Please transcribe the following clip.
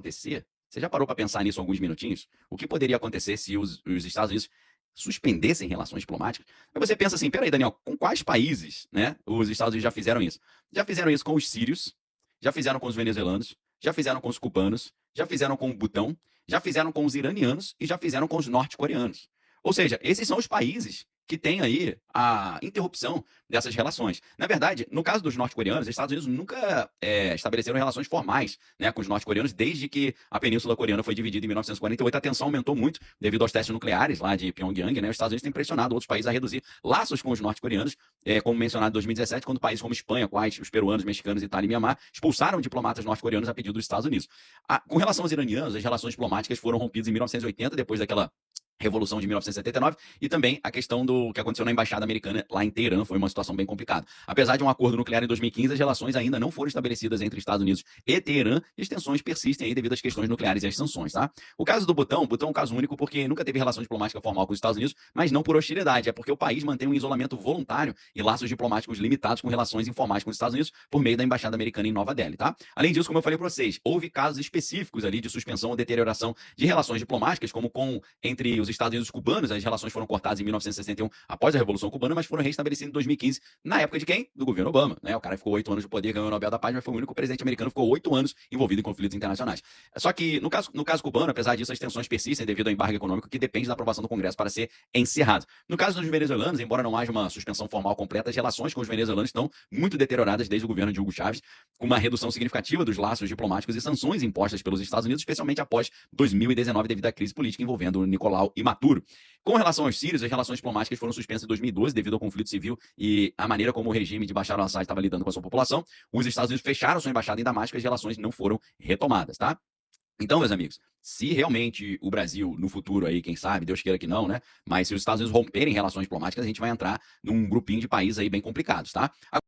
acontecer? Você já parou para pensar nisso alguns minutinhos? O que poderia acontecer se os Estados Unidos suspendessem relações diplomáticas? Aí você pensa assim, peraí, Daniel, com quais países, né, os Estados Unidos já fizeram isso? Já fizeram isso com os sírios, já fizeram com os venezuelanos, já fizeram com os cubanos, já fizeram com o Butão, já fizeram com os iranianos e já fizeram com os norte-coreanos. Ou seja, esses são os países que têm aí a interrupção dessas relações. Na verdade, no caso dos norte-coreanos, os Estados Unidos nunca estabeleceram relações formais, né, com os norte-coreanos desde que a Península Coreana foi dividida em 1948. A tensão aumentou muito devido aos testes nucleares lá de Pyongyang, né? Os Estados Unidos têm pressionado outros países a reduzir laços com os norte-coreanos, como mencionado em 2017, quando países como Espanha, Kuwait, os peruanos, mexicanos, Itália e Mianmar expulsaram diplomatas norte-coreanos a pedido dos Estados Unidos. Com relação aos iranianos, as relações diplomáticas foram rompidas em 1980, depois daquela Revolução de 1979, e também a questão do que aconteceu na Embaixada Americana lá em Teherã, foi uma situação bem complicada. Apesar de um acordo nuclear em 2015, as relações ainda não foram estabelecidas entre Estados Unidos e Teherã, e as tensões persistem aí devido às questões nucleares e às sanções, tá? O caso do Butão é um caso único porque nunca teve relação diplomática formal com os Estados Unidos, mas não por hostilidade, é porque o país mantém um isolamento voluntário e laços diplomáticos limitados com relações informais com os Estados Unidos por meio da Embaixada Americana em Nova Delhi, tá? Além disso, como eu falei para vocês, houve casos específicos ali de suspensão ou deterioração de relações diplomáticas, como entre os Estados Unidos e os cubanos. As relações foram cortadas em 1961, após a Revolução Cubana, mas foram restabelecidas em 2015, na época de quem? Do governo Obama, né? O cara ficou 8 anos no poder, ganhou o Nobel da Paz, mas foi o único presidente americano que ficou 8 anos envolvido em conflitos internacionais. Só que, no caso cubano, apesar disso, as tensões persistem devido ao embargo econômico que depende da aprovação do Congresso para ser encerrado. No caso dos venezuelanos, embora não haja uma suspensão formal completa, as relações com os venezuelanos estão muito deterioradas desde o governo de Hugo Chávez, com uma redução significativa dos laços diplomáticos e sanções impostas pelos Estados Unidos, especialmente após 2019, devido à crise política envolvendo Nicolau e Maduro. Com relação aos sírios, as relações diplomáticas foram suspensas em 2012 devido ao conflito civil e a maneira como o regime de Bashar al-Assad estava lidando com a sua população. Os Estados Unidos fecharam sua embaixada em Damasco e as relações não foram retomadas, tá? Então, meus amigos, se realmente o Brasil, no futuro aí, quem sabe, Deus queira que não, né? Mas se os Estados Unidos romperem relações diplomáticas, a gente vai entrar num grupinho de países aí bem complicados, tá?